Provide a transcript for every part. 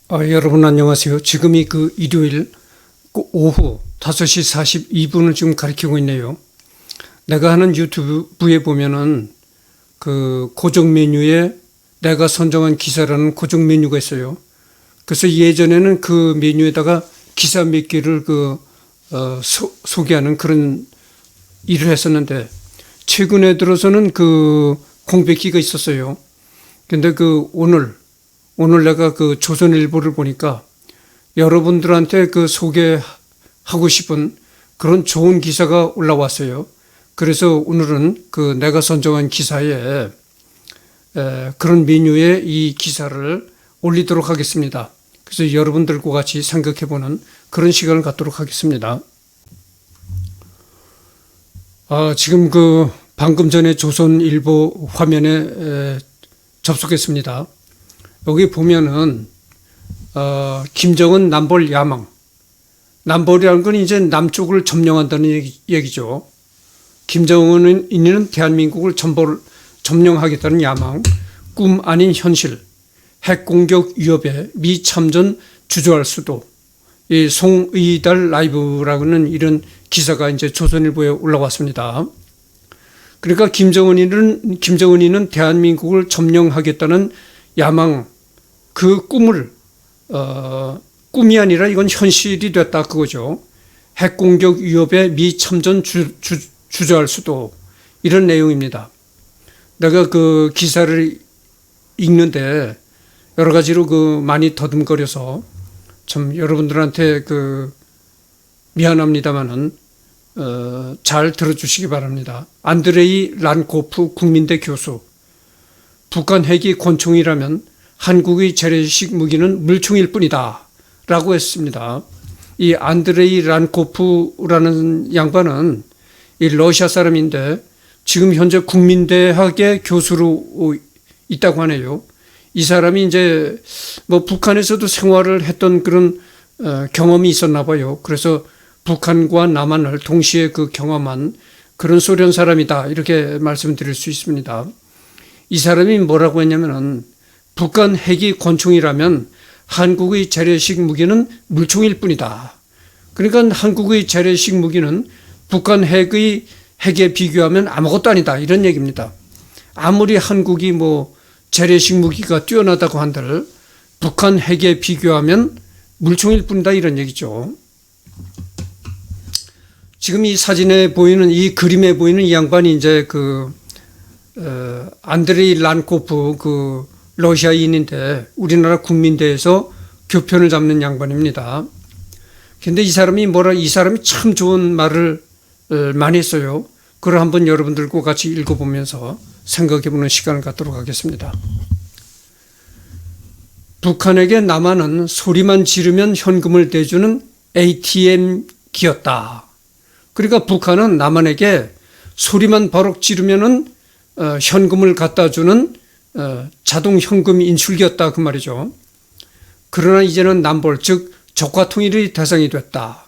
여러분 안녕하세요. 지금이 일요일 오후 5시 42분을 지금 가리키고 있네요. 내가 하는 유튜브에 보면은 고정 메뉴에 내가 선정한 기사라는 고정 메뉴가 있어요. 그래서 예전에는 그 메뉴에다가 기사 몇 개를 소개하는 그런 일을 했었는데, 최근에 들어서는 공백기가 있었어요. 근데 오늘 내가 조선일보를 보니까 여러분들한테 소개하고 싶은 그런 좋은 기사가 올라왔어요. 그래서 오늘은 내가 선정한 기사에 그런 메뉴에 이 기사를 올리도록 하겠습니다. 그래서 여러분들과 같이 생각해보는 그런 시간을 갖도록 하겠습니다. 지금 방금 전에 조선일보 화면에 접속했습니다. 여기 보면은 김정은 남벌 야망. 남벌이라는 건 이제 남쪽을 점령한다는 얘기죠. 김정은은 대한민국을 점령하겠다는 야망, 꿈 아닌 현실, 핵공격 위협에 미 참전 주저할 수도. 이 송의달 라이브라고는 이런 기사가 이제 조선일보에 올라왔습니다. 그러니까 김정은이는 대한민국을 점령하겠다는 야망, 그 꿈을 꿈이 아니라 이건 현실이 됐다 그거죠. 핵공격 위협에 미 참전 주저할 수도, 이런 내용입니다. 내가 기사를 읽는데 여러 가지로 많이 더듬거려서 참 여러분들한테 미안합니다만은 잘 들어주시기 바랍니다. 안드레이 란코프 국민대 교수. 북한 핵이 권총이라면 한국의 재래식 무기는 물총일 뿐이다 라고 했습니다. 이 안드레이 란코프라는 양반은 이 러시아 사람인데 지금 현재 국민대학의 교수로 있다고 하네요. 이 사람이 이제 북한에서도 생활을 했던 그런 경험이 있었나 봐요. 그래서 북한과 남한을 동시에 경험한 그런 소련 사람이다, 이렇게 말씀드릴 수 있습니다. 이 사람이 뭐라고 했냐면은 북한 핵이 권총이라면 한국의 재래식 무기는 물총일 뿐이다. 그러니까 한국의 재래식 무기는 북한 핵에 비교하면 아무것도 아니다, 이런 얘기입니다. 아무리 한국이 재래식 무기가 뛰어나다고 한들 북한 핵에 비교하면 물총일 뿐이다, 이런 얘기죠. 지금 이 사진에 보이는, 이 그림에 보이는 이 양반이 이제 안드레이 란코프 러시아인인데 우리나라 국민대에서 교편을 잡는 양반입니다. 근데 이 사람이 참 좋은 말을 많이 했어요. 그걸 한번 여러분들과 같이 읽어보면서 생각해보는 시간을 갖도록 하겠습니다. 북한에게 남한은 소리만 지르면 현금을 대주는 ATM기였다. 그러니까 북한은 남한에게 소리만 버럭 지르면은 현금을 갖다 주는 자동 현금 인출기였다, 그 말이죠. 그러나 이제는 남벌, 즉 적화통일의 대상이 됐다.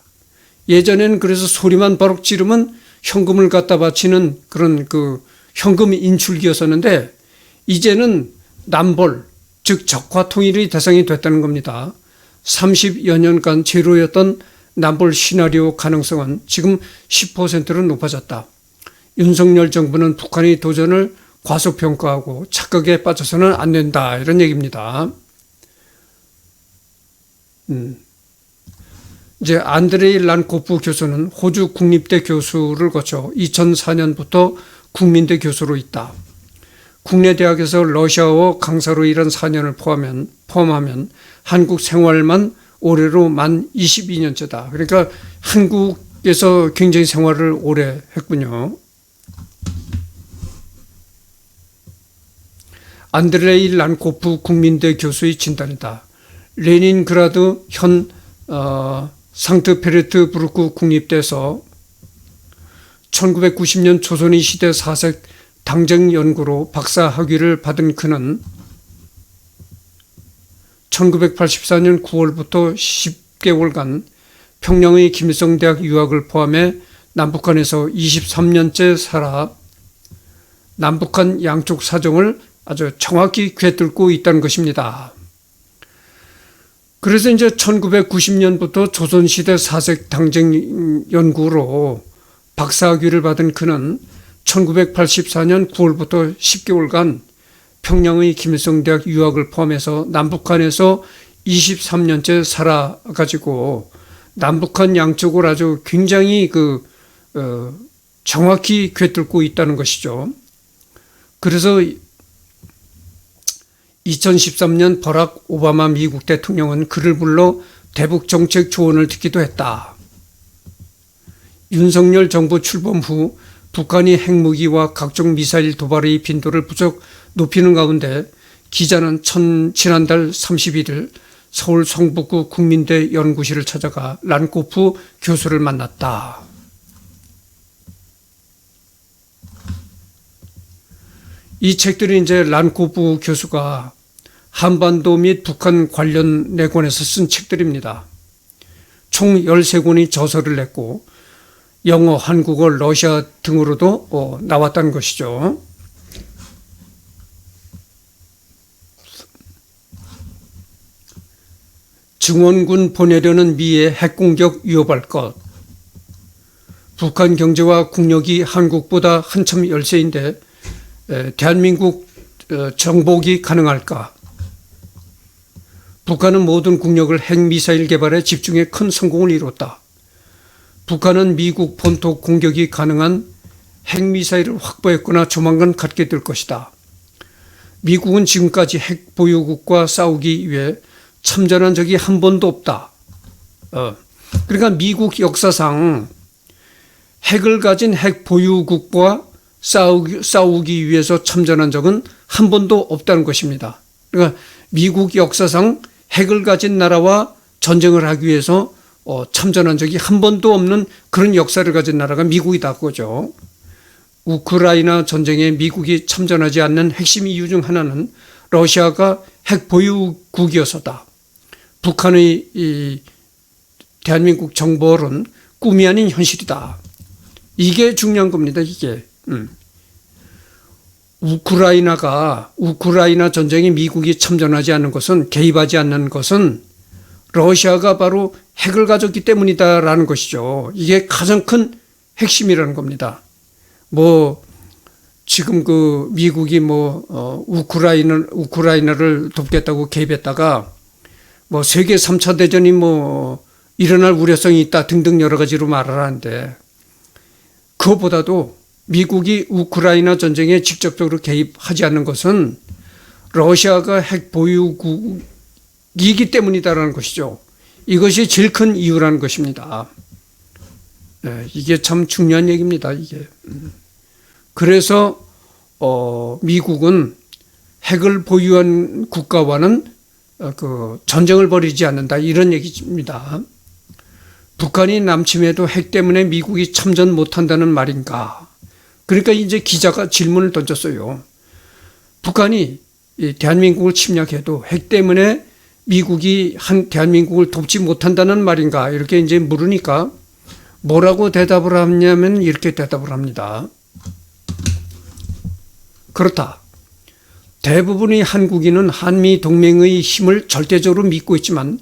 예전에는 그래서 소리만 버럭 지르면 현금을 갖다 바치는 그런 현금 인출기였었는데 이제는 남벌, 즉 적화통일의 대상이 됐다는 겁니다. 30여 년간 제로였던 남벌 시나리오 가능성은 지금 10%로 높아졌다. 윤석열 정부는 북한의 도전을 과소평가하고 착각에 빠져서는 안 된다, 이런 얘기입니다. 이제 안드레이 란코프 교수는 호주 국립대 교수를 거쳐 2004년부터 국민대 교수로 있다. 국내 대학에서 러시아어 강사로 일한 4년을 포함하면 한국 생활만 올해로 만 22년째다. 그러니까 한국에서 굉장히 생활을 오래 했군요. 안드레이 란코프 국민대 교수의 진단이다. 레닌그라드 현 상트페르트부르크 국립대에서 1990년 조선의 시대 사색 당정 연구로 박사 학위를 받은 그는 1984년 9월부터 10개월간 평양의 김일성대학 유학을 포함해 남북한에서 23년째 살아 남북한 양쪽 사정을 아주 정확히 꿰뚫고 있다는 것입니다. 그래서 이제 1990년부터 조선시대 사색 당쟁 연구로 박사학위를 받은 그는 1984년 9월부터 10개월간 평양의 김일성대학 유학을 포함해서 남북한에서 23년째 살아가지고 남북한 양쪽을 아주 굉장히 정확히 꿰뚫고 있다는 것이죠. 그래서 2013년 버락 오바마 미국 대통령은 그를 불러 대북 정책 조언을 듣기도 했다. 윤석열 정부 출범 후 북한이 핵무기와 각종 미사일 도발의 빈도를 부쩍 높이는 가운데 기자는 지난달 31일 서울 성북구 국민대 연구실을 찾아가 란코프 교수를 만났다. 이 책들이 이제 란코프 교수가 한반도 및 북한 관련 내권에서 쓴 책들입니다. 총 13권의 저서를 냈고 영어, 한국어, 러시아 등으로도 나왔다는 것이죠. 증원군 보내려는 미의 핵공격 위협할 것. 북한 경제와 국력이 한국보다 한참 열세인데 대한민국 정복이 가능할까? 북한은 모든 국력을 핵미사일 개발에 집중해 큰 성공을 이뤘다. 북한은 미국 본토 공격이 가능한 핵미사일을 확보했거나 조만간 갖게 될 것이다. 미국은 지금까지 핵 보유국과 싸우기 위해 참전한 적이 한 번도 없다. 그러니까 미국 역사상 핵을 가진 핵 보유국과 싸우기 위해서 참전한 적은 한 번도 없다는 것입니다. 그러니까 미국 역사상 핵을 가진 나라와 전쟁을 하기 위해서 참전한 적이 한 번도 없는 그런 역사를 가진 나라가 미국이다 그거죠. 우크라이나 전쟁에 미국이 참전하지 않는 핵심 이유 중 하나는 러시아가 핵 보유국이어서다. 북한의 이 대한민국 정벌은 꿈이 아닌 현실이다. 이게 중요한 겁니다. 이게. 우크라이나 전쟁에 미국이 참전하지 않는 것은, 개입하지 않는 것은 러시아가 바로 핵을 가졌기 때문이다라는 것이죠. 이게 가장 큰 핵심이라는 겁니다. 지금 미국이 우크라이나를 돕겠다고 개입했다가 세계 3차 대전이 일어날 우려성이 있다 등등 여러 가지로 말을 하는데, 그것보다도 미국이 우크라이나 전쟁에 직접적으로 개입하지 않는 것은 러시아가 핵 보유국이기 때문이다라는 것이죠. 이것이 제일 큰 이유라는 것입니다. 이게 참 중요한 얘기입니다. 이게. 그래서 미국은 핵을 보유한 국가와는 전쟁을 벌이지 않는다 이런 얘기입니다. 북한이 남침해도 핵 때문에 미국이 참전 못한다는 말인가? 그러니까 이제 기자가 질문을 던졌어요. 북한이 대한민국을 침략해도 핵 때문에 미국이 대한민국을 돕지 못한다는 말인가? 이렇게 이제 물으니까 뭐라고 대답을 하냐면 이렇게 대답을 합니다. 그렇다. 대부분의 한국인은 한미 동맹의 힘을 절대적으로 믿고 있지만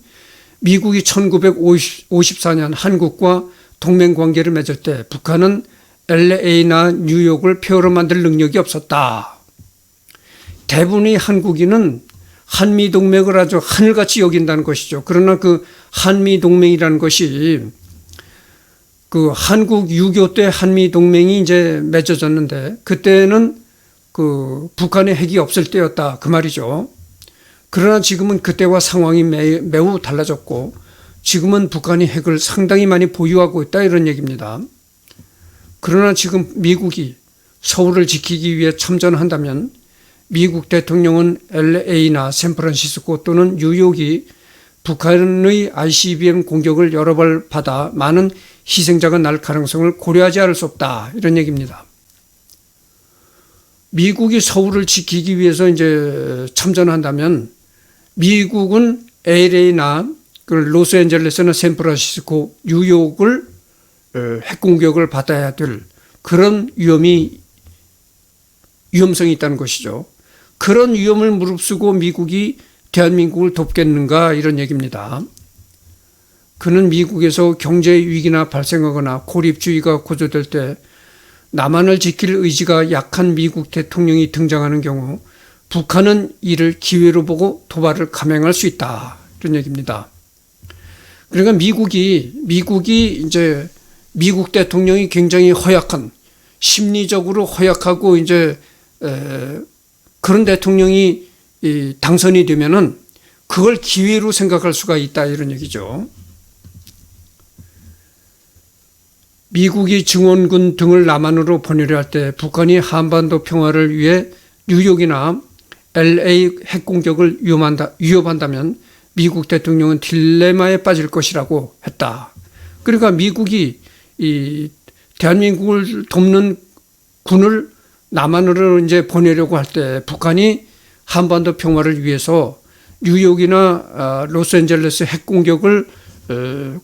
미국이 1954년 한국과 동맹 관계를 맺을 때 북한은 LA나 뉴욕을 폐허로 만들 능력이 없었다. 대부분의 한국인은 한미 동맹을 아주 하늘같이 여긴다는 것이죠. 그러나 그 한미 동맹이라는 것이 한국 6.25 때 한미 동맹이 이제 맺어졌는데 그때는 북한의 핵이 없을 때였다 그 말이죠. 그러나 지금은 그때와 상황이 매우 달라졌고 지금은 북한이 핵을 상당히 많이 보유하고 있다 이런 얘기입니다. 그러나 지금 미국이 서울을 지키기 위해 참전한다면 미국 대통령은 LA나 샌프란시스코 또는 뉴욕이 북한의 ICBM 공격을 여러 번 받아 많은 희생자가 날 가능성을 고려하지 않을 수 없다 이런 얘기입니다. 미국이 서울을 지키기 위해서 이제 참전한다면 미국은 LA나 로스앤젤레스나 샌프란시스코, 뉴욕을 핵공격을 받아야 될 그런 위험성이 있다는 것이죠. 그런 위험을 무릅쓰고 미국이 대한민국을 돕겠는가 이런 얘기입니다. 그는 미국에서 경제 위기나 발생하거나 고립주의가 고조될 때 남한을 지킬 의지가 약한 미국 대통령이 등장하는 경우 북한은 이를 기회로 보고 도발을 감행할 수 있다 이런 얘기입니다. 그러니까 미국이 이제 미국 대통령이 굉장히 허약한, 심리적으로 허약하고 이제 그런 대통령이 당선이 되면은 그걸 기회로 생각할 수가 있다 이런 얘기죠. 미국이 증원군 등을 남한으로 보내려 할 때 북한이 한반도 평화를 위해 뉴욕이나 LA 핵공격을 위협한다면 미국 대통령은 딜레마에 빠질 것이라고 했다. 그러니까 미국이 이 대한민국을 돕는 군을 남한으로 이제 보내려고 할 때 북한이 한반도 평화를 위해서 뉴욕이나 로스앤젤레스 핵공격을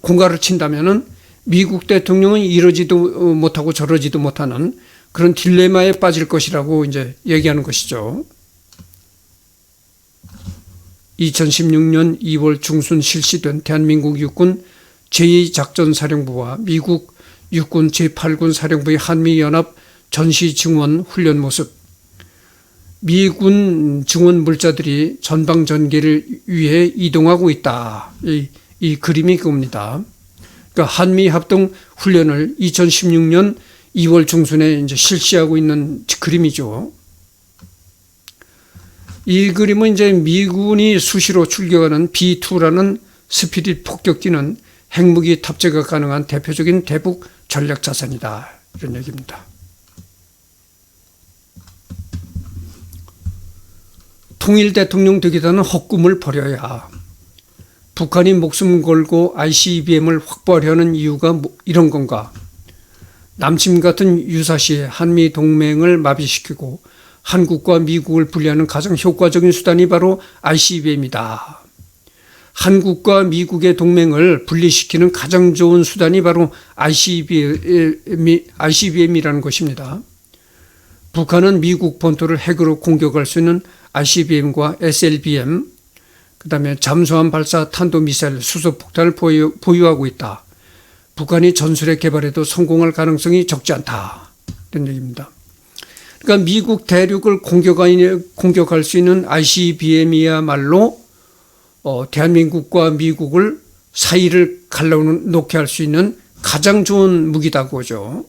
공갈을 친다면은 미국 대통령은 이러지도 못하고 저러지도 못하는 그런 딜레마에 빠질 것이라고 이제 얘기하는 것이죠. 2016년 2월 중순 실시된 대한민국 육군 제2작전사령부와 미국 육군 제8군 사령부의 한미연합 전시증원 훈련 모습. 미군 증원 물자들이 전방전개를 위해 이동하고 있다. 이 그림이 그겁니다. 그러니까 한미합동 훈련을 2016년 2월 중순에 이제 실시하고 있는 그림이죠. 이 그림은 이제 미군이 수시로 출격하는 B2라는 스피릿 폭격기는 핵무기 탑재가 가능한 대표적인 대북 전략 자산이다. 이런 얘기입니다. 통일 대통령 되겠다는 헛꿈을 버려야 북한이 목숨 걸고 ICBM을 확보하려는 이유가 이런 건가? 남침 같은 유사시에 한미 동맹을 마비시키고 한국과 미국을 분리하는 가장 효과적인 수단이 바로 ICBM이다. 한국과 미국의 동맹을 분리시키는 가장 좋은 수단이 바로 ICBM이라는 것입니다. 북한은 미국 본토를 핵으로 공격할 수 있는 ICBM과 SLBM, 그 다음에 잠수함 발사 탄도미사일 수소폭탄을 보유하고 있다. 북한이 전술핵 개발에도 성공할 가능성이 적지 않다. 이런 얘기입니다. 그러니까 미국 대륙을 공격할 수 있는 ICBM이야말로 대한민국과 미국을 사이를 갈라놓게 할 수 있는 가장 좋은 무기다고 하죠.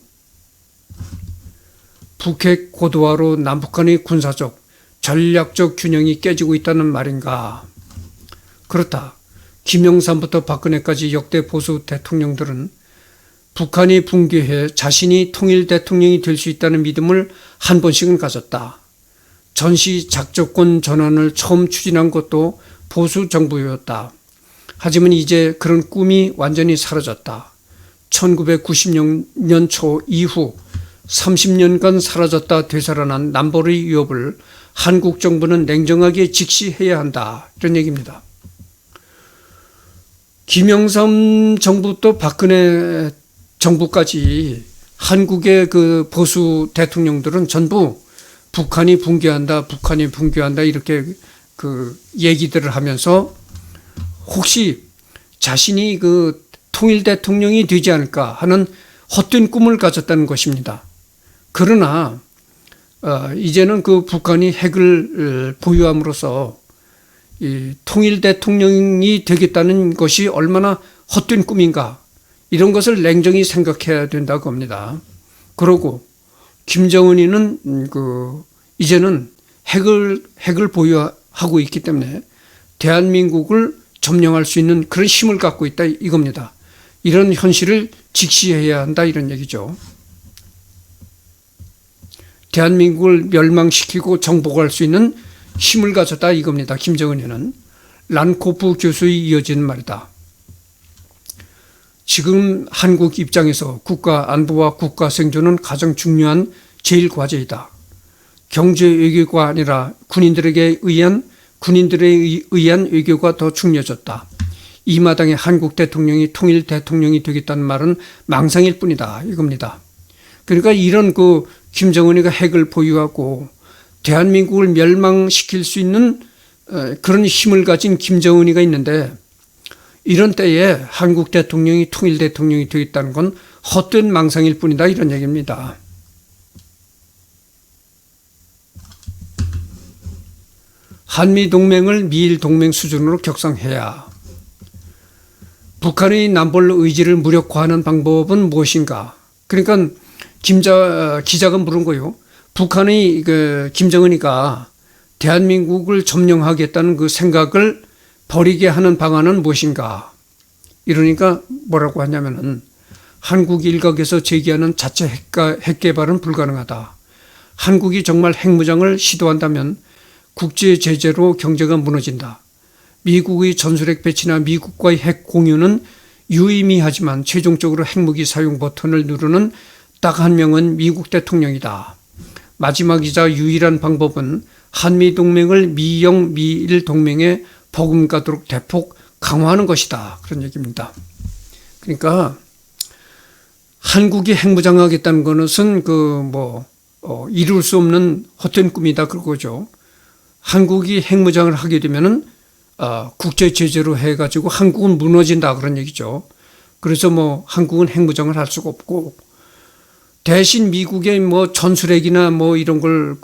북핵 고도화로 남북한의 군사적, 전략적 균형이 깨지고 있다는 말인가? 그렇다. 김영삼부터 박근혜까지 역대 보수 대통령들은 북한이 붕괴해 자신이 통일 대통령이 될 수 있다는 믿음을 한 번씩은 가졌다. 전시 작전권 전환을 처음 추진한 것도 보수 정부였다. 하지만 이제 그런 꿈이 완전히 사라졌다. 1990년 초 이후 30년간 사라졌다 되살아난 남북의 위협을 한국 정부는 냉정하게 직시해야 한다. 이런 얘기입니다. 김영삼 정부부터 박근혜 정부까지 한국의 그 보수 대통령들은 전부 북한이 붕괴한다 이렇게 그 얘기들을 하면서 혹시 자신이 그 통일 대통령이 되지 않을까 하는 헛된 꿈을 가졌다는 것입니다. 그러나 이제는 그 북한이 핵을 보유함으로써 이 통일 대통령이 되겠다는 것이 얼마나 헛된 꿈인가 이런 것을 냉정히 생각해야 된다고 합니다. 그러고 김정은이는 이제는 핵을 보유하고 있기 때문에 대한민국을 점령할 수 있는 그런 힘을 갖고 있다 이겁니다. 이런 현실을 직시해야 한다 이런 얘기죠. 대한민국을 멸망시키고 정복할 수 있는 힘을 가졌다 이겁니다. 김정은이는. 란코프 교수의 이어진 말이다. 지금 한국 입장에서 국가 안보와 국가 생존은 가장 중요한 제일 과제이다. 경제 외교가 아니라 군인들에 의한 외교가 더 중요해졌다. 이 마당에 한국 대통령이 통일 대통령이 되겠다는 말은 망상일 뿐이다 이겁니다. 그러니까 이런 김정은이가 핵을 보유하고 대한민국을 멸망시킬 수 있는 그런 힘을 가진 김정은이가 있는데 이런 때에 한국 대통령이 통일 대통령이 되겠다는 건 헛된 망상일 뿐이다 이런 얘기입니다. 한미동맹을 미일동맹 수준으로 격상해야 북한의 남벌 의지를 무력화하는 방법은 무엇인가? 그러니까 기자가 물은 거요. 북한의 김정은이가 대한민국을 점령하겠다는 그 생각을 버리게 하는 방안은 무엇인가? 이러니까 뭐라고 하냐면은 한국 일각에서 제기하는 자체 핵 개발은 불가능하다. 한국이 정말 핵무장을 시도한다면 국제 제재로 경제가 무너진다. 미국의 전술핵 배치나 미국과의 핵 공유는 유의미하지만 최종적으로 핵무기 사용 버튼을 누르는 딱 한 명은 미국 대통령이다. 마지막이자 유일한 방법은 한미동맹을 미영 미일 동맹에 버금가도록 대폭 강화하는 것이다. 그런 얘기입니다. 그러니까 한국이 핵무장하겠다는 것은 이룰 수 없는 헛된 꿈이다 그거죠. 한국이 핵무장을 하게 되면은 국제 제재로 해가지고 한국은 무너진다 그런 얘기죠. 그래서 한국은 핵무장을 할 수가 없고 대신 미국의 전술핵이나 이런 걸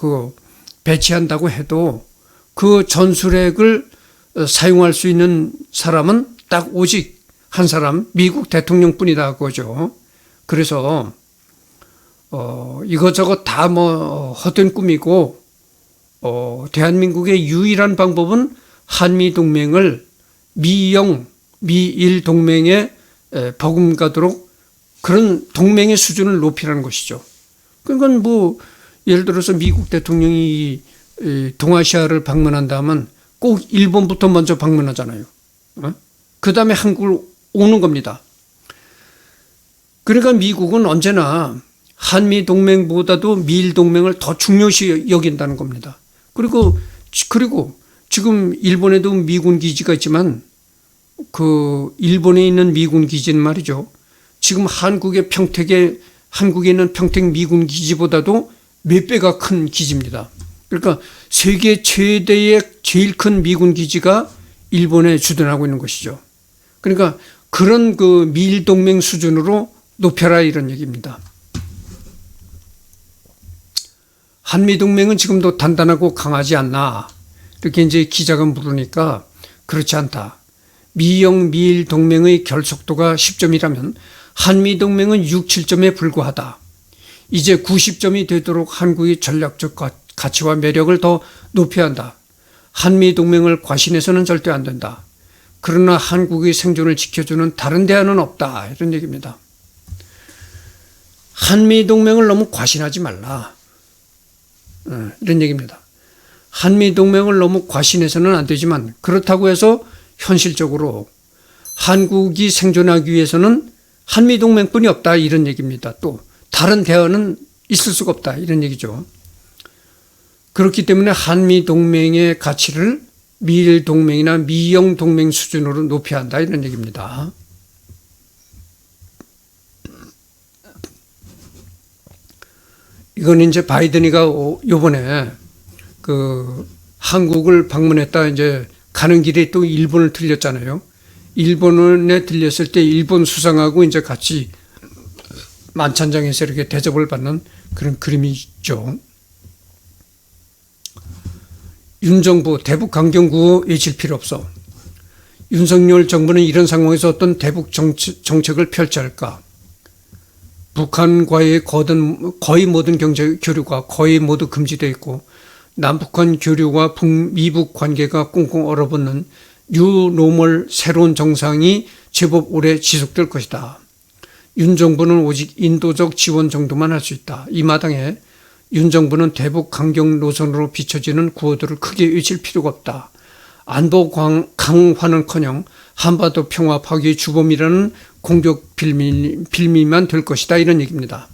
배치한다고 해도 그 전술핵을 사용할 수 있는 사람은 딱 오직 한 사람 미국 대통령뿐이다 그거죠. 그래서 이것저것 다 헛된 꿈이고 대한민국의 유일한 방법은 한미동맹을 미영 미일 동맹에 버금가도록 그런 동맹의 수준을 높이라는 것이죠. 그건 예를 들어서 미국 대통령이 동아시아를 방문한다면 꼭 일본부터 먼저 방문하잖아요. 그 다음에 한국을 오는 겁니다. 그러니까 미국은 언제나 한미동맹보다도 미일동맹을 더 중요시 여긴다는 겁니다. 그리고 지금 일본에도 미군 기지가 있지만 그 일본에 있는 미군 기지는 말이죠. 지금 한국에 있는 평택 미군 기지보다도 몇 배가 큰 기지입니다. 그러니까 세계 최대의 제일 큰 미군 기지가 일본에 주둔하고 있는 것이죠. 그러니까 그런 미일 동맹 수준으로 높여라 이런 얘기입니다. 한미 동맹은 지금도 단단하고 강하지 않나 이렇게 이제 기자가 물으니까 그렇지 않다. 미영 미일 동맹의 결속도가 10점이라면 한미 동맹은 6, 7점에 불과하다. 이제 90점이 되도록 한국의 전략적 가치와 매력을 더 높여야 한다. 한미 동맹을 과신해서는 절대 안 된다. 그러나 한국의 생존을 지켜주는 다른 대안은 없다. 이런 얘기입니다. 한미 동맹을 너무 과신하지 말라. 이런 얘기입니다. 한미 동맹을 너무 과신해서는 안 되지만 그렇다고 해서 현실적으로 한국이 생존하기 위해서는 한미 동맹뿐이 없다. 이런 얘기입니다. 또 다른 대안은 있을 수가 없다. 이런 얘기죠. 그렇기 때문에 한미 동맹의 가치를 미일 동맹이나 미영 동맹 수준으로 높여야 한다. 이런 얘기입니다. 이건 이제 바이든이가 요번에 한국을 방문했다 이제 가는 길에 또 일본을 들렸잖아요. 일본에 들렸을 때 일본 수상하고 이제 같이 만찬장에서 이렇게 대접을 받는 그런 그림이죠. 윤 정부 대북 강경구호 외칠 필요 없어. 윤석열 정부는 이런 상황에서 어떤 대북 정책을 펼쳐야 할까? 북한과의 거의 모든 경제 교류가 거의 모두 금지되어 있고 남북한 교류와 북미북 관계가 꽁꽁 얼어붙는 뉴노멀 새로운 정상이 제법 오래 지속될 것이다. 윤 정부는 오직 인도적 지원 정도만 할 수 있다. 이 마당에 윤 정부는 대북 강경 노선으로 비춰지는 구호들을 크게 외칠 필요가 없다. 안보 강화는커녕 한반도 평화 파괴의 주범이라는 공격 빌미만 될 것이다. 이런 얘기입니다.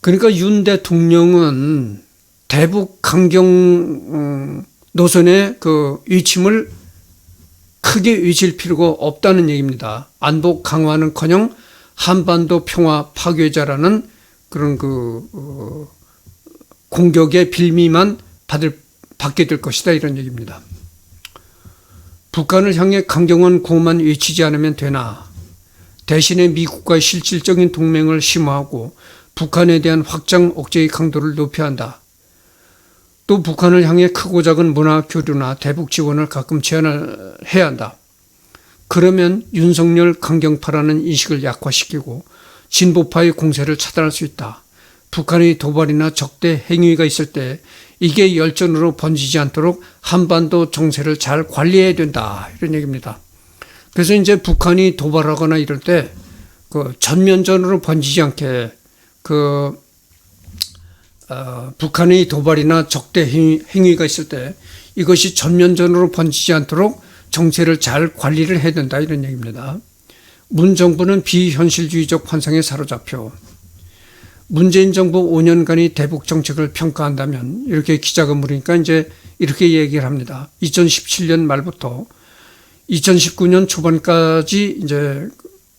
그러니까 윤 대통령은 대북 강경 노선의 외침을 크게 외칠 필요가 없다는 얘기입니다. 안보 강화는커녕 한반도 평화 파괴자라는 그런 공격의 빌미만 받을 받게 될 것이다 이런 얘기입니다. 북한을 향해 강경한 구호만 외치지 않으면 되나 대신에 미국과의 실질적인 동맹을 심화하고 북한에 대한 확장 억제의 강도를 높여야 한다. 또 북한을 향해 크고 작은 문화 교류나 대북 지원을 가끔 제한을 해야 한다. 그러면 윤석열 강경파라는 인식을 약화시키고 진보파의 공세를 차단할 수 있다. 북한의 도발이나 적대 행위가 있을 때 이게 열전으로 번지지 않도록 한반도 정세를 잘 관리해야 된다. 이런 얘기입니다. 그래서 이제 북한이 도발하거나 이럴 때 그 전면전으로 번지지 않게 북한의 도발이나 적대 행위가 있을 때 이것이 전면전으로 번지지 않도록 정세를 잘 관리를 해야 된다 이런 얘기입니다. 문 정부는 비현실주의적 환상에 사로잡혀 문재인 정부 5년간의 대북 정책을 평가한다면 이렇게 기자가 물으니까 이제 이렇게 얘기를 합니다. 2017년 말부터 2019년 초반까지 이제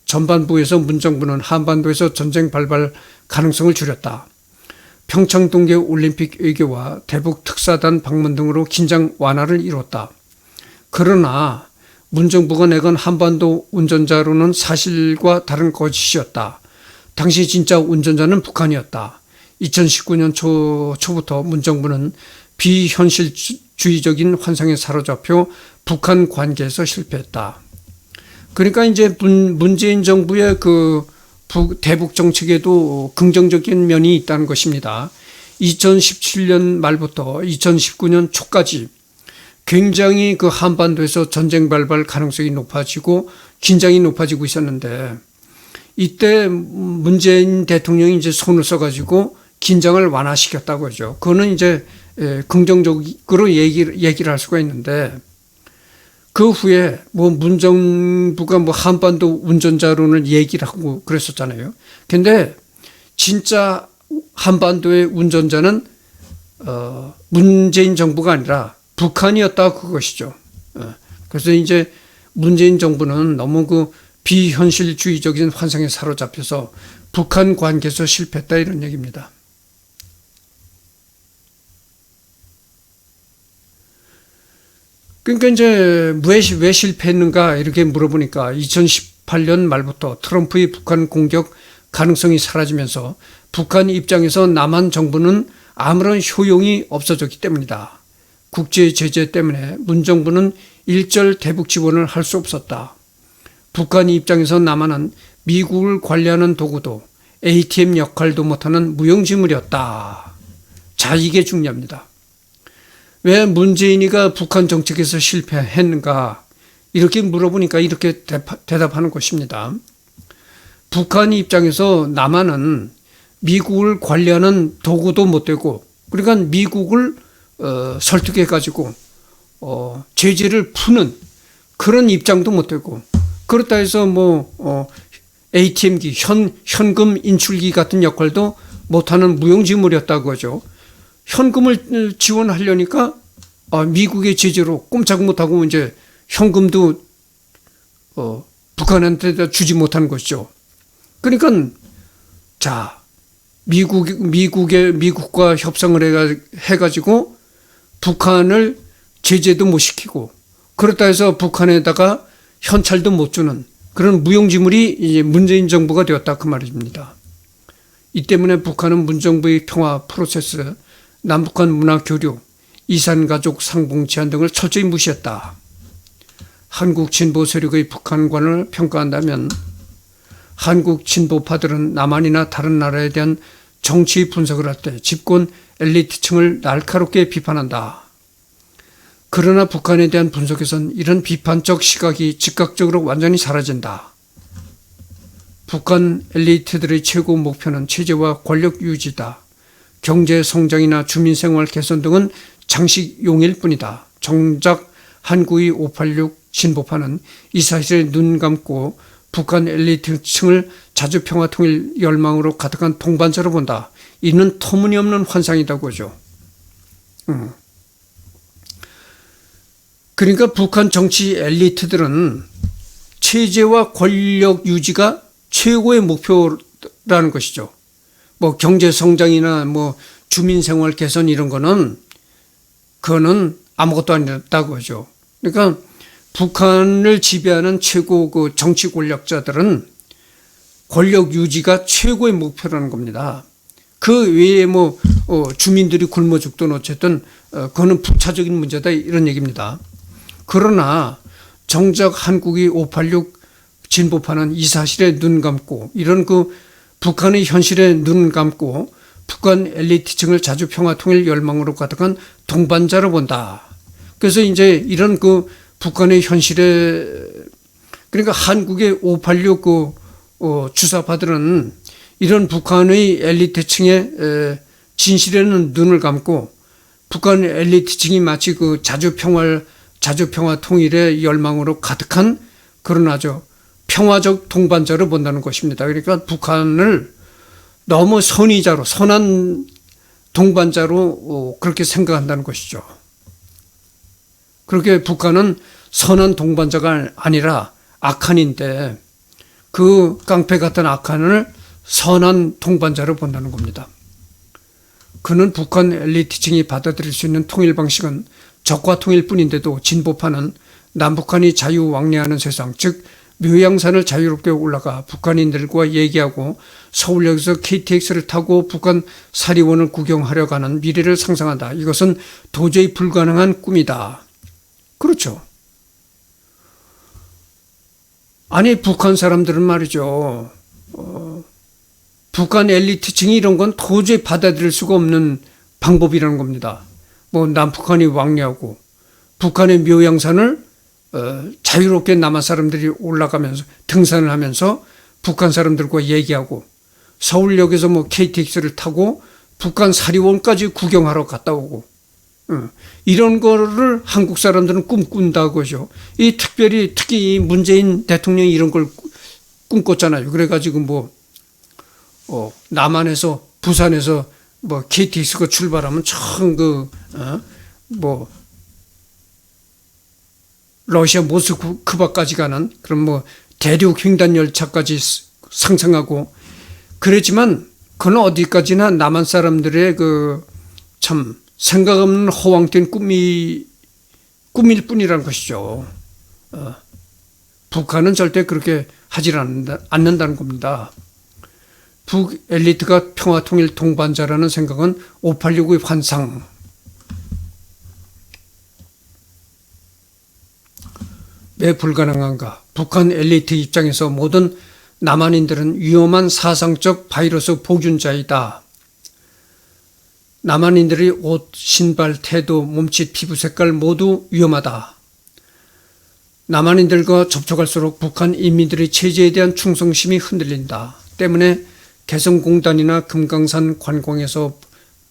전반부에서 문 정부는 한반도에서 전쟁 발발 가능성을 줄였다. 평창 동계 올림픽 외교와 대북 특사단 방문 등으로 긴장 완화를 이뤘다. 그러나 문 정부가 내건 한반도 운전자로는 사실과 다른 거짓이었다. 당시 진짜 운전자는 북한이었다. 2019년 초부터 문 정부는 비현실주의적인 환상에 사로잡혀 북한 관계에서 실패했다. 그러니까 이제 문재인 정부의 그 대북 정책에도 긍정적인 면이 있다는 것입니다. 2017년 말부터 2019년 초까지 굉장히 그 한반도에서 전쟁 발발 가능성이 높아지고 긴장이 높아지고 있었는데 이때 문재인 대통령이 이제 손을 써가지고 긴장을 완화시켰다고 하죠. 그거는 이제 긍정적으로 얘기를 할 수가 있는데 그 후에 뭐 문 정부가 뭐 한반도 운전자로는 얘기를 하고 그랬었잖아요. 근데 진짜 한반도의 운전자는 문재인 정부가 아니라 북한이었다 그것이죠. 그래서 이제 문재인 정부는 너무 그 비현실주의적인 환상에 사로잡혀서 북한 관계에서 실패했다 이런 얘기입니다. 그러니까 이제 왜 실패했는가 이렇게 물어보니까 2018년 말부터 트럼프의 북한 공격 가능성이 사라지면서 북한 입장에서 남한 정부는 아무런 효용이 없어졌기 때문이다. 국제 제재 때문에 문 정부는 일절 대북 지원을 할 수 없었다. 북한 입장에서 남한은 미국을 관리하는 도구도 ATM 역할도 못하는 무용지물이었다. 자, 이게 중요합니다. 왜 문재인이가 북한 정책에서 실패했는가 이렇게 물어보니까 이렇게 대답하는 것입니다. 북한 입장에서 남한은 미국을 관리하는 도구도 못 되고 그러니까 미국을 설득해 가지고 제재를 푸는 그런 입장도 못 되고 그렇다 해서 뭐 ATM기 현금 인출기 같은 역할도 못하는 무용지물이었다고 하죠. 현금을 지원하려니까 미국의 제재로 꼼짝 못하고 이제 현금도 북한한테 주지 못하는 것이죠. 그러니까 자 미국과 협상을 해가지고 북한을 제재도 못 시키고 그렇다 해서 북한에다가 현찰도 못 주는 그런 무용지물이 이제 문재인 정부가 되었다 그 말입니다. 이 때문에 북한은 문 정부의 평화 프로세스, 남북한 문화 교류, 이산가족 상봉 제한 등을 철저히 무시했다. 한국 진보 세력의 북한관을 평가한다면 한국 진보파들은 남한이나 다른 나라에 대한 정치 분석을 할 때 집권 엘리트층을 날카롭게 비판한다. 그러나 북한에 대한 분석에선 이런 비판적 시각이 즉각적으로 완전히 사라진다. 북한 엘리트들의 최고 목표는 체제와 권력 유지다. 경제 성장이나 주민생활 개선 등은 장식용일 뿐이다. 정작 한국의 586 진보파는 이 사실에 눈 감고 북한 엘리트층을 자주평화 통일 열망으로 가득한 동반자로 본다. 이는 터무니없는 환상이라고 하죠. 그러니까 북한 정치 엘리트들은 체제와 권력 유지가 최고의 목표라는 것이죠. 뭐 경제 성장이나 뭐 주민 생활 개선 이런 거는 그거는 아무것도 아니었다고 하죠. 그러니까 북한을 지배하는 최고 그 정치 권력자들은 권력 유지가 최고의 목표라는 겁니다. 그 외에 주민들이 굶어 죽든 어쨌든 그거는 부차적인 문제다 이런 얘기입니다. 그러나 정작 한국이 586 진보파는 이 사실에 눈 감고 이런 그 북한의 현실에 눈 감고 북한 엘리트층을 자주 평화 통일 열망으로 가득한 동반자로 본다. 그래서 이제 이런 그 북한의 현실에 그러니까 한국의 586 주사파들은 이런 북한의 엘리트층의 진실에는 눈을 감고 북한 엘리트층이 마치 그 자주평화 통일의 열망으로 가득한 그런 아주 평화적 동반자로 본다는 것입니다. 그러니까 북한을 너무 선한 동반자로 그렇게 생각한다는 것이죠. 그렇게 북한은 선한 동반자가 아니라 악한인데 그 깡패 같은 악한을 선한 동반자로 본다는 겁니다. 그는 북한 엘리트층이 받아들일 수 있는 통일 방식은 적과 통일뿐인데도 진보파는 남북한이 자유왕래하는 세상, 즉 묘양산을 자유롭게 올라가 북한인들과 얘기하고 서울역에서 KTX를 타고 북한 사리원을 구경하려 가는 미래를 상상한다. 이것은 도저히 불가능한 꿈이다. 그렇죠. 아니 북한 사람들은 말이죠. 북한 엘리트층이 이런 건 도저히 받아들일 수가 없는 방법이라는 겁니다. 남북한이 왕래하고 북한의 묘양산을 자유롭게 남한 사람들이 올라가면서 등산을 하면서 북한 사람들과 얘기하고 서울역에서 KTX를 타고 북한 사리원까지 구경하러 갔다 오고 이런 거를 한국 사람들은 꿈꾼다고 하죠. 특히 이 문재인 대통령이 이런 걸 꿈꿨잖아요. 그래가지고 남한에서 부산에서 KTX가 출발하면 러시아 모스크바까지 가는 그런 대륙 횡단 열차까지 상상하고 그랬지만 그건 어디까지나 남한 사람들의 참 생각 없는 허황된 꿈일 뿐이라는 것이죠. 북한은 절대 그렇게 하지 않는다는 겁니다. 북 엘리트가 평화통일 동반자라는 생각은 586의 환상. 왜 불가능한가? 북한 엘리트 입장에서 모든 남한인들은 위험한 사상적 바이러스 보균자이다. 남한인들의 옷, 신발, 태도, 몸짓, 피부 색깔 모두 위험하다. 남한인들과 접촉할수록 북한 인민들의 체제에 대한 충성심이 흔들린다. 때문에 개성공단이나 금강산 관광에서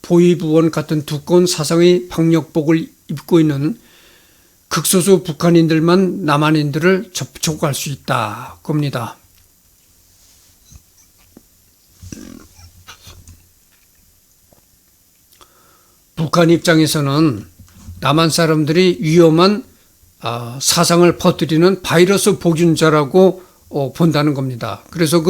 보위부원 같은 두꺼운 사상의 방역복을 입고 있는 극소수 북한인들만 남한인들을 접촉할 수 있다 겁니다. 북한 입장에서는 남한 사람들이 위험한 사상을 퍼뜨리는 바이러스 보균자라고 본다는 겁니다. 그래서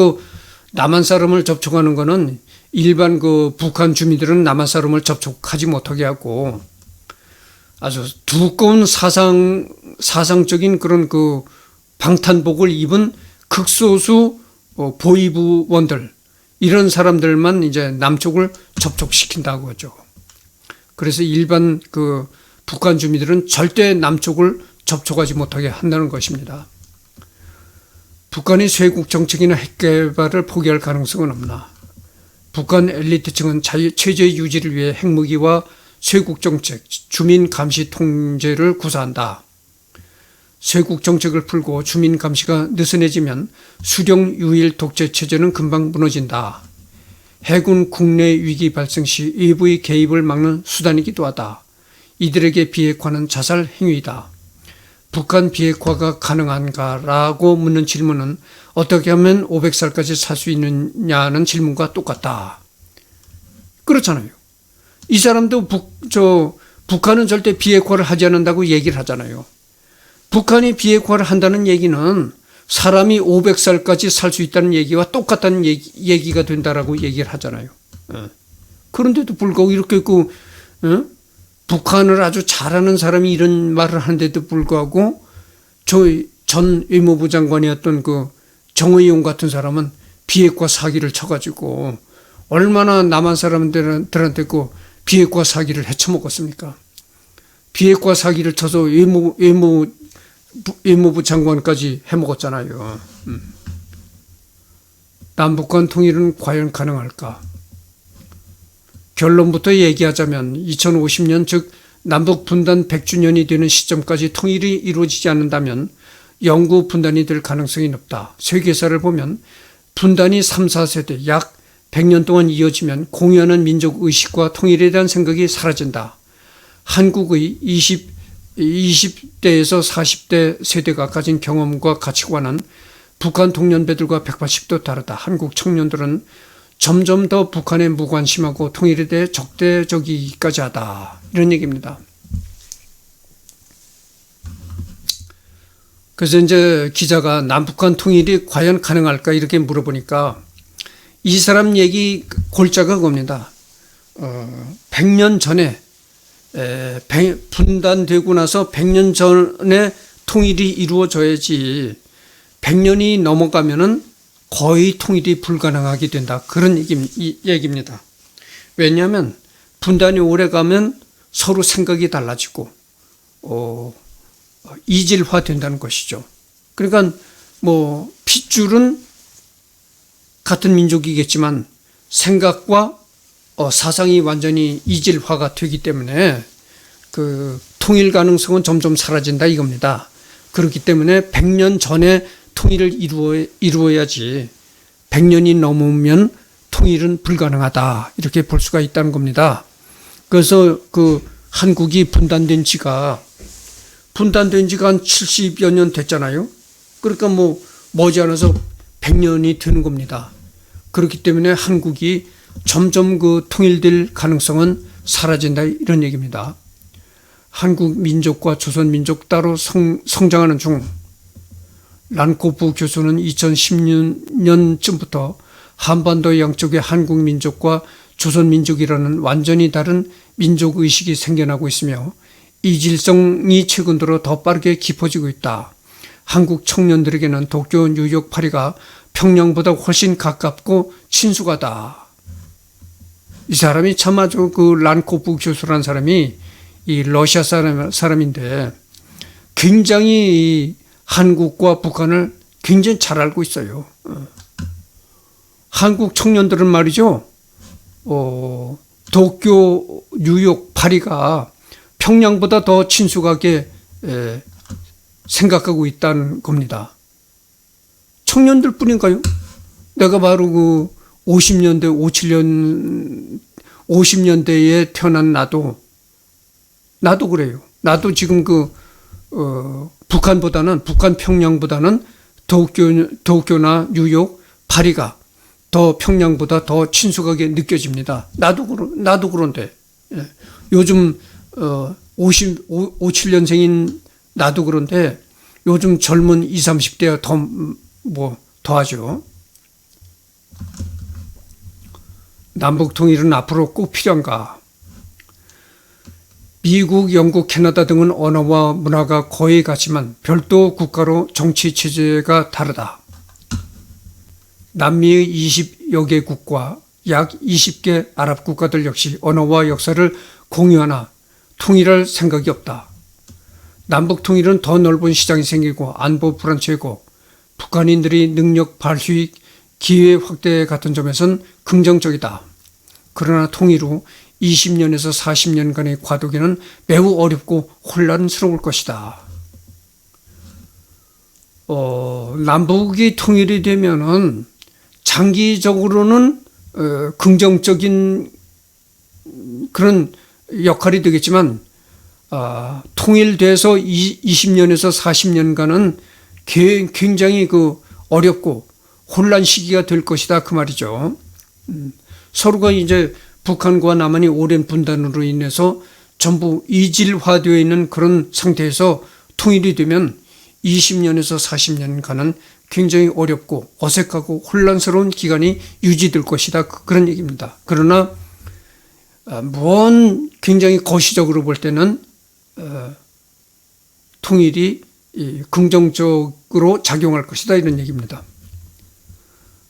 남한 사람을 접촉하는 것은 일반 북한 주민들은 남한 사람을 접촉하지 못하게 하고 아주 두꺼운 사상적인 그런 방탄복을 입은 극소수 보위부원들 이런 사람들만 이제 남쪽을 접촉시킨다고 하죠. 그래서 일반 북한 주민들은 절대 남쪽을 접촉하지 못하게 한다는 것입니다. 북한이 쇄국 정책이나 핵 개발을 포기할 가능성은 없나? 북한 엘리트층은 체제 유지를 위해 핵무기와 쇄국 정책, 주민 감시 통제를 구사한다. 쇄국 정책을 풀고 주민 감시가 느슨해지면 수령 유일 독재 체제는 금방 무너진다. 핵은 국내 위기 발생 시 외부의 개입을 막는 수단이기도 하다. 이들에게 비핵화는 자살 행위이다. 북한 비핵화가 가능한가라고 묻는 질문은 어떻게 하면 500살까지 살 수 있느냐는 질문과 똑같다. 그렇잖아요. 이 사람도 북한은 절대 비핵화를 하지 않는다고 얘기를 하잖아요. 북한이 비핵화를 한다는 얘기는 사람이 500살까지 살 수 있다는 얘기와 똑같다는 얘기가 된다라고 얘기를 하잖아요. 그런데도 불구하고 이렇게 북한을 아주 잘하는 사람이 이런 말을 하는데도 불구하고 전 외무부 장관이었던 그 정의용 같은 사람은 비핵화 사기를 쳐가지고 얼마나 남한 사람들한테 그 비핵화 사기를 헤쳐먹었습니까? 비핵화 사기를 쳐서 외무부 장관까지 해먹었잖아요. 남북한 통일은 과연 가능할까? 결론부터 얘기하자면 2050년 즉 남북 분단 100주년이 되는 시점까지 통일이 이루어지지 않는다면 영구 분단이 될 가능성이 높다. 세계사를 보면 분단이 3, 4세대 약 100년 동안 이어지면 공유하는 민족 의식과 통일에 대한 생각이 사라진다. 한국의 20대에서 40대 세대가 가진 경험과 가치관은 북한 동년배들과 180도 다르다. 한국 청년들은 점점 더 북한에 무관심하고 통일에 대해 적대적이기까지 하다. 이런 얘기입니다. 그래서 이제 기자가 남북한 통일이 과연 가능할까 이렇게 물어보니까 이 사람 얘기 골자가 그겁니다. 100년 전에 분단되고 나서 100년 전에 통일이 이루어져야지 100년이 넘어가면은 거의 통일이 불가능하게 된다. 그런 얘기입니다. 왜냐하면 분단이 오래 가면 서로 생각이 달라지고 이질화 된다는 것이죠. 그러니까 뭐 핏줄은 같은 민족이겠지만 생각과 사상이 완전히 이질화가 되기 때문에 그 통일 가능성은 점점 사라진다 이겁니다. 그렇기 때문에 100년 전에 통일을 이루어야지 100년이 넘으면 통일은 불가능하다 이렇게 볼 수가 있다는 겁니다. 그래서 그 한국이 분단된 지가 한 70여 년 됐잖아요. 그러니까 뭐 머지않아서 100년이 되는 겁니다. 그렇기 때문에 한국이 점점 그 통일될 가능성은 사라진다 이런 얘기입니다. 한국 민족과 조선 민족 따로 성장하는 중 란코프 교수는 2010년쯤부터 한반도 양쪽의 한국 민족과 조선 민족이라는 완전히 다른 민족 의식이 생겨나고 있으며 이질성이 최근 들어 더 빠르게 깊어지고 있다. 한국 청년들에게는 도쿄, 뉴욕, 파리가 평양보다 훨씬 가깝고 친숙하다. 이 사람이 참 아주 그 란코프 교수라는 사람이 이 러시아 사람인데 굉장히 한국과 북한을 굉장히 잘 알고 있어요. 한국 청년들은 말이죠. 도쿄, 뉴욕, 파리가 평양보다 더 친숙하게 생각하고 있다는 겁니다. 청년들 뿐인가요? 내가 바로 그 50년대에 태어난 나도 그래요. 나도 지금 북한 평양보다는 도쿄나 뉴욕, 파리가 더 평양보다 더 친숙하게 느껴집니다. 나도 그런데 요즘 57년생인 나도 그런데 요즘 젊은 20, 30대가 더하죠. 남북 통일은 앞으로 꼭 필요한가? 미국, 영국, 캐나다 등은 언어와 문화가 거의 같지만 별도 국가로 정치 체제가 다르다. 남미의 20여 개국과 약 20개 아랍 국가들 역시 언어와 역사를 공유하나 통일할 생각이 없다. 남북 통일은 더 넓은 시장이 생기고 안보 불안처이고 북한인들이 능력 발휘 기회 확대 같은 점에선 긍정적이다. 그러나 통일 후 20년에서 40년간의 과도기는 매우 어렵고 혼란스러울 것이다. 남북이 통일이 되면은 장기적으로는 긍정적인 그런 역할이 되겠지만 통일돼서 20년에서 40년간은 굉장히 어렵고 혼란 시기가 될 것이다 그 말이죠. 서로가 이제 북한과 남한이 오랜 분단으로 인해서 전부 이질화되어 있는 그런 상태에서 통일이 되면 20년에서 40년간은 굉장히 어렵고 어색하고 혼란스러운 기간이 유지될 것이다 그런 얘기입니다. 그러나 무언 굉장히 거시적으로 볼 때는 통일이 긍정적으로 작용할 것이다 이런 얘기입니다.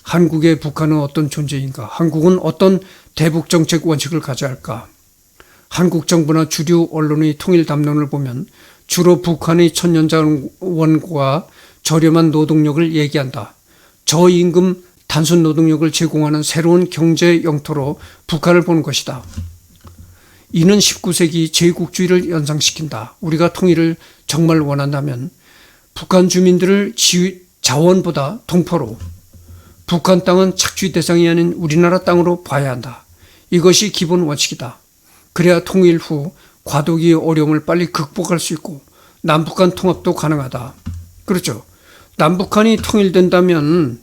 한국의 북한은 어떤 존재인가? 한국은 어떤 대북 정책 원칙을 가져야 할까? 한국 정부나 주류 언론의 통일 담론을 보면 주로 북한의 천년자원과 저렴한 노동력을 얘기한다. 저임금 단순 노동력을 제공하는 새로운 경제 영토로 북한을 보는 것이다. 이는 19세기 제국주의를 연상시킨다. 우리가 통일을 정말 원한다면 북한 주민들을 자원보다 동포로, 북한 땅은 착취 대상이 아닌 우리나라 땅으로 봐야 한다. 이것이 기본 원칙이다. 그래야 통일 후 과도기의 어려움을 빨리 극복할 수 있고 남북한 통합도 가능하다. 그렇죠. 남북한이 통일된다면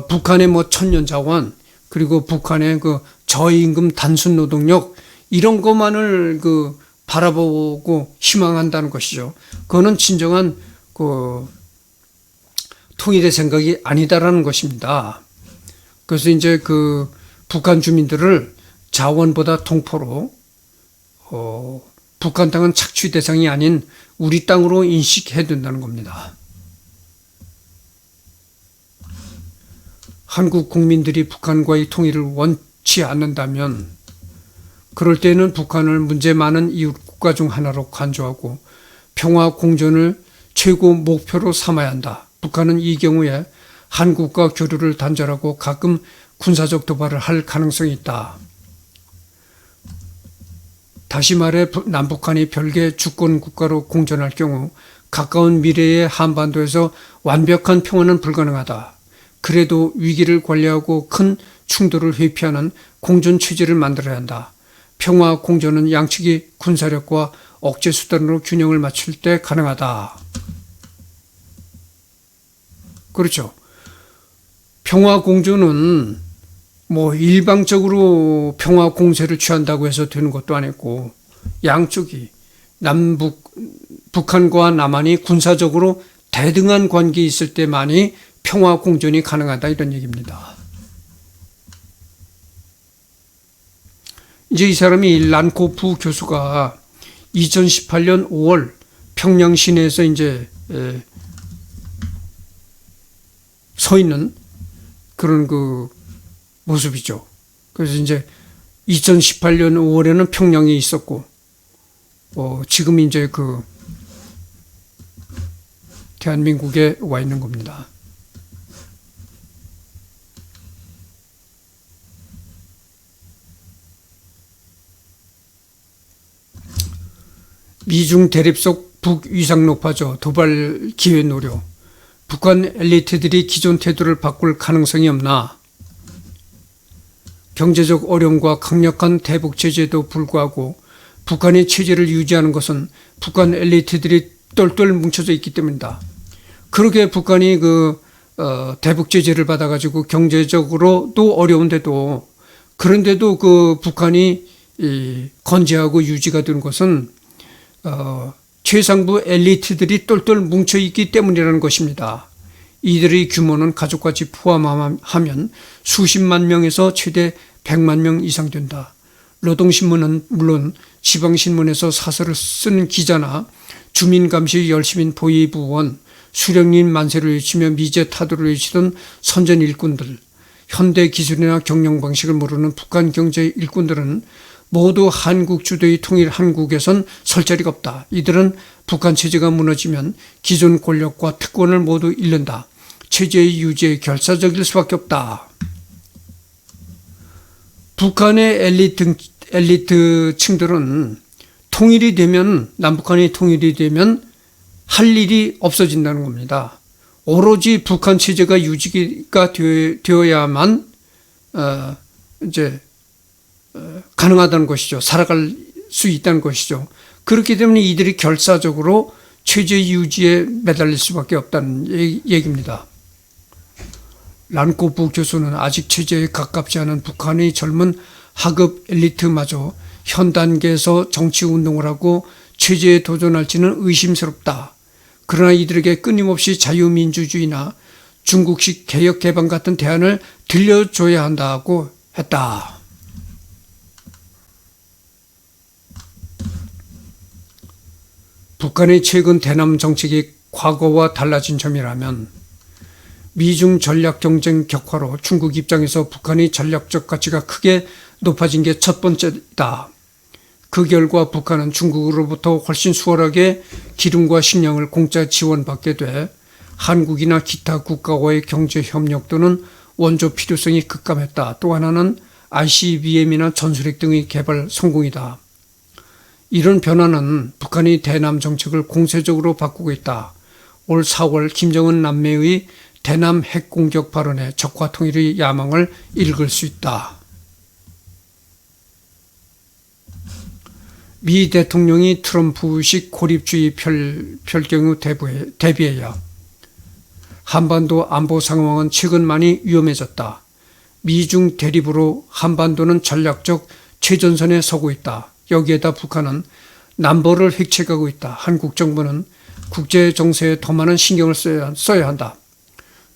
북한의 천년자원 그리고 북한의 저임금 단순 노동력 이런 것만을 바라보고 희망한다는 것이죠. 그거는 진정한 통일의 생각이 아니다라는 것입니다. 그래서 이제 북한 주민들을 자원보다 동포로 북한 땅은 착취 대상이 아닌 우리 땅으로 인식해야 된다는 겁니다. 한국 국민들이 북한과의 통일을 원치 않는다면 그럴 때는 북한을 문제 많은 이웃 국가 중 하나로 간주하고 평화 공존을 최고 목표로 삼아야 한다. 북한은 이 경우에 한국과 교류를 단절하고 가끔 군사적 도발을 할 가능성이 있다. 다시 말해 남북한이 별개 주권 국가로 공존할 경우 가까운 미래의 한반도에서 완벽한 평화는 불가능하다. 그래도 위기를 관리하고 큰 충돌을 회피하는 공존 체제를 만들어야 한다. 평화 공존은 양측이 군사력과 억제 수단으로 균형을 맞출 때 가능하다. 그렇죠. 평화 공존은 일방적으로 평화 공세를 취한다고 해서 되는 것도 아니고 양쪽이 북한과 남한이 군사적으로 대등한 관계에 있을 때만이 평화 공존이 가능하다 이런 얘기입니다. 이제 이 사람이 란코프 교수가 2018년 5월 평양 시내에서 이제 서 있는 그런 모습이죠. 그래서 이제 2018년 5월에는 평양에 있었고, 지금 이제 대한민국에 와 있는 겁니다. 미중 대립 속 북위상 높아져 도발 기회 노려. 북한 엘리트들이 기존 태도를 바꿀 가능성이 없나? 경제적 어려움과 강력한 대북 제재에도 불구하고 북한의 체제를 유지하는 것은 북한 엘리트들이 똘똘 뭉쳐져 있기 때문이다. 그렇게 북한이 대북 제재를 받아가지고 경제적으로도 어려운데도 그런데도 북한이 건재하고 유지가 되는 것은 최상부 엘리트들이 똘똘 뭉쳐있기 때문이라는 것입니다. 이들의 규모는 가족까지 포함하면 수십만 명에서 최대 100만 명 이상 된다. 노동신문은 물론 지방신문에서 사설을 쓰는 기자나 주민감시 열심인 보위부원, 수령님 만세를 외치며 미제 타도를 외치던 선전 일꾼들, 현대 기술이나 경영 방식을 모르는 북한 경제 일꾼들은 모두 한국 주도의 통일 한국에선 설 자리가 없다. 이들은 북한 체제가 무너지면 기존 권력과 특권을 모두 잃는다. 체제의 유지에 결사적일 수밖에 없다. 북한의 엘리트 층들은 통일이 되면, 남북한이 통일이 되면 할 일이 없어진다는 겁니다. 오로지 북한 체제가 유지가 되어야만 가능하다는 것이죠. 살아갈 수 있다는 것이죠. 그렇기 때문에 이들이 결사적으로 체제 유지에 매달릴 수밖에 없다는 얘기입니다. 란코프 교수는 아직 체제에 가깝지 않은 북한의 젊은 하급 엘리트마저 현 단계에서 정치운동을 하고 체제에 도전할지는 의심스럽다. 그러나 이들에게 끊임없이 자유민주주의나 중국식 개혁개방 같은 대안을 들려줘야 한다고 했다. 2018년 5월 평양 시내에서 서 있는 북한 위상 높아져 도발 기회 노려. 북한 엘리트들이 기존 태도를 바꿀 가능성이 없나? 경제적 어려움과 강력한 대북 제재에도 불구하고 북한이 체제를 유지하는 것은 북한 엘리트들이 똘똘 뭉쳐져 있기 때문이다. 그렇게 북한이 대북 제재를 받아가지고 경제적으로 북한의 최근 대남 정책이 과거와 달라진 점이라면 미중 전략 경쟁 격화로 중국 입장에서 북한의 전략적 가치가 크게 높아진 게 첫 번째다. 그 결과 북한은 중국으로부터 훨씬 수월하게 기름과 식량을 공짜 지원받게 돼 한국이나 기타 국가와의 경제 협력 또는 원조 필요성이 급감했다. 또 하나는 ICBM이나 전술핵 등의 개발 성공이다. 이런 변화는 북한이 대남 정책을 공세적으로 바꾸고 있다. 올 4월 김정은 남매의 대남 핵공격 발언에 적화 통일의 야망을 읽을 수 있다. 미 대통령이 트럼프식 고립주의 펼 경우 대비해야 한반도 안보 상황은 최근 많이 위험해졌다. 미중 대립으로 한반도는 전략적 최전선에 서고 있다. 여기에다 북한은 남보를 획책하고 있다. 한국 정부는 국제 정세에 더 많은 신경을 써야 한다.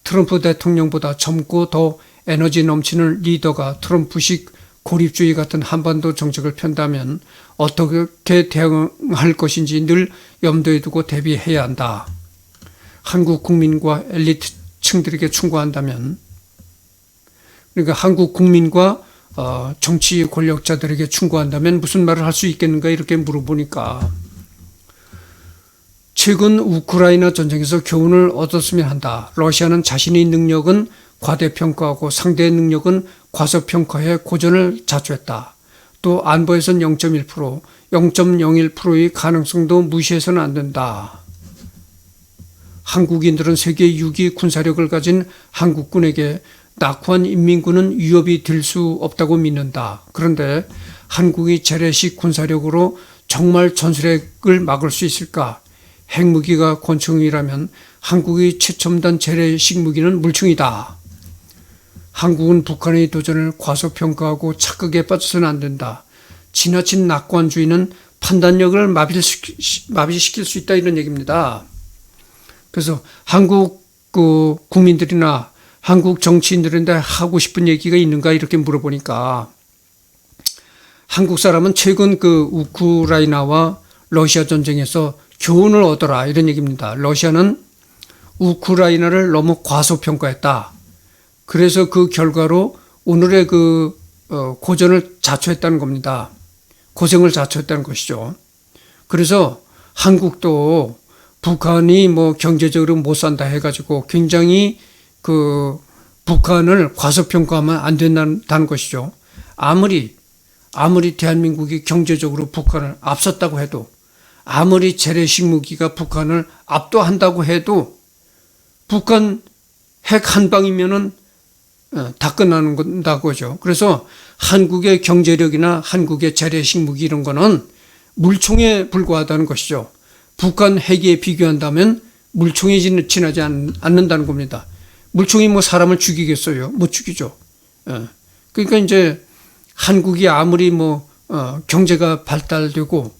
트럼프 대통령보다 젊고 더 에너지 넘치는 리더가 트럼프식 고립주의 같은 한반도 정책을 편다면 어떻게 대응할 것인지 늘 염두에 두고 대비해야 한다. 한국 국민과 엘리트층들에게 충고한다면, 그러니까 한국 국민과 정치 권력자들에게 충고한다면 무슨 말을 할 수 있겠는가 이렇게 물어보니까 최근 우크라이나 전쟁에서 교훈을 얻었으면 한다. 러시아는 자신의 능력은 과대평가하고 상대의 능력은 과소평가해 고전을 자초했다. 또 안보에선 0.1%, 0.01%의 가능성도 무시해서는 안 된다. 한국인들은 세계 6위 군사력을 가진 한국군에게 낙후한 인민군은 위협이 될 수 없다고 믿는다. 그런데 한국의 재래식 군사력으로 정말 전술핵을 막을 수 있을까? 핵무기가 권총이라면 한국의 최첨단 재래식 무기는 물총이다. 한국은 북한의 도전을 과소평가하고 착각에 빠져서는 안 된다. 지나친 낙관주의는 판단력을 마비시킬 수 있다 이런 얘기입니다. 그래서 한국 국민들이나 한국 정치인들인데 하고 싶은 얘기가 있는가 이렇게 물어보니까 한국 사람은 최근 우크라이나와 러시아 전쟁에서 교훈을 얻어라 이런 얘기입니다. 러시아는 우크라이나를 너무 과소평가했다. 그래서 그 결과로 오늘의 고전을 자초했다는 겁니다. 고생을 자초했다는 것이죠. 그래서 한국도 북한이 경제적으로 못 산다 해가지고 굉장히 북한을 과소평가하면 안 된다는 것이죠. 아무리 대한민국이 경제적으로 북한을 앞섰다고 해도 아무리 재래식 무기가 북한을 압도한다고 해도 북한 핵 한 방이면은 다 끝나는 건다고죠. 그래서 한국의 경제력이나 한국의 재래식 무기 이런 거는 물총에 불과하다는 것이죠. 북한 핵에 비교한다면 물총이 지나지 않는다는 겁니다. 물총이 사람을 죽이겠어요? 못 죽이죠. 그러니까 이제 한국이 아무리 경제가 발달되고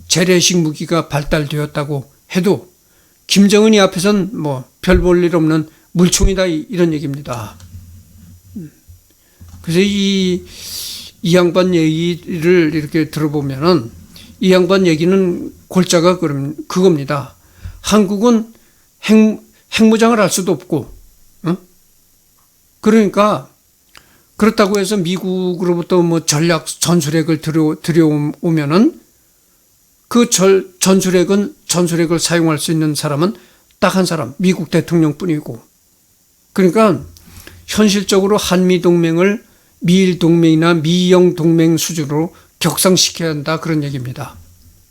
재래식 무기가 발달되었다고 해도 김정은이 앞에선 별 볼 일 없는 물총이다 이런 얘기입니다. 그래서 이 양반 얘기를 이렇게 들어보면은 이 양반 얘기는 골자가 그겁니다. 한국은 핵무장을 할 수도 없고, 그러니까 그렇다고 해서 미국으로부터 전략 전술핵을 들여오면은 그 전술핵을 사용할 수 있는 사람은 딱 한 사람, 미국 대통령뿐이고, 그러니까 현실적으로 한미 동맹을 미일 동맹이나 미영 동맹 수준으로 격상시켜야 한다 그런 얘기입니다.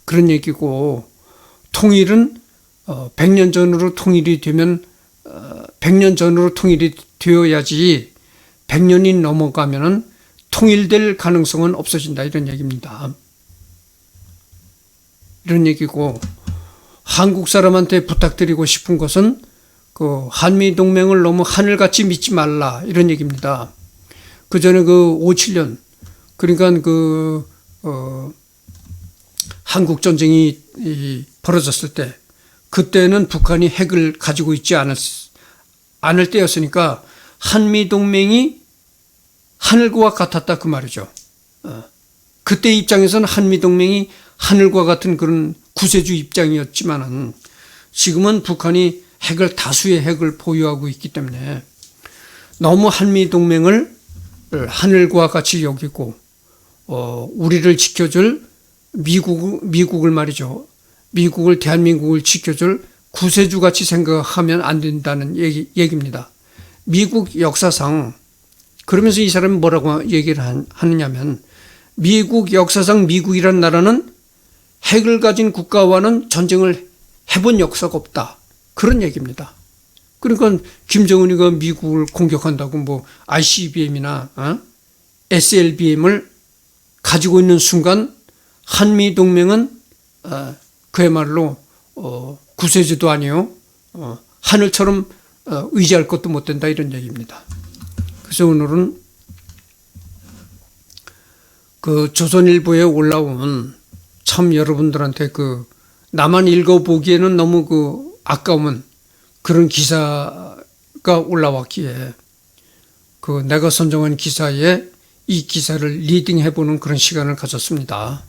그런 얘기고 통일은 100년 전으로 통일이 되면 100년 전으로 통일이 되어야지 100년이 넘어가면은 통일될 가능성은 없어진다 이런 얘기입니다. 이런 얘기고 한국 사람한테 부탁드리고 싶은 것은 한미 동맹을 너무 하늘같이 믿지 말라 이런 얘기입니다. 그 전에 5, 7년 그러니까 한국 전쟁이 벌어졌을 때 그때는 북한이 핵을 가지고 있지 않을 때였으니까 한미 동맹이 하늘과 같았다 그 말이죠. 그때 입장에서는 한미 동맹이 하늘과 같은 그런 구세주 입장이었지만은 지금은 북한이 다수의 핵을 보유하고 있기 때문에 너무 한미동맹을 하늘과 같이 여기고 우리를 지켜줄 미국을 말이죠. 미국을 대한민국을 지켜줄 구세주 같이 생각하면 안 된다는 얘기입니다. 미국 역사상 그러면서 이 사람이 뭐라고 얘기를 하느냐면 미국 역사상 미국이란 나라는 핵을 가진 국가와는 전쟁을 해본 역사가 없다. 그런 얘기입니다. 그러니까 김정은이가 미국을 공격한다고 뭐 ICBM이나 SLBM을 가지고 있는 순간 한미동맹은 그야말로 구세주도 아니요 하늘처럼 의지할 것도 못 된다 이런 얘기입니다. 그래서 오늘은 그 조선일보에 올라온 참 여러분들한테 나만 읽어보기에는 너무 아까운 그런 기사가 올라왔기에 내가 선정한 기사에 이 기사를 리딩해보는 그런 시간을 가졌습니다.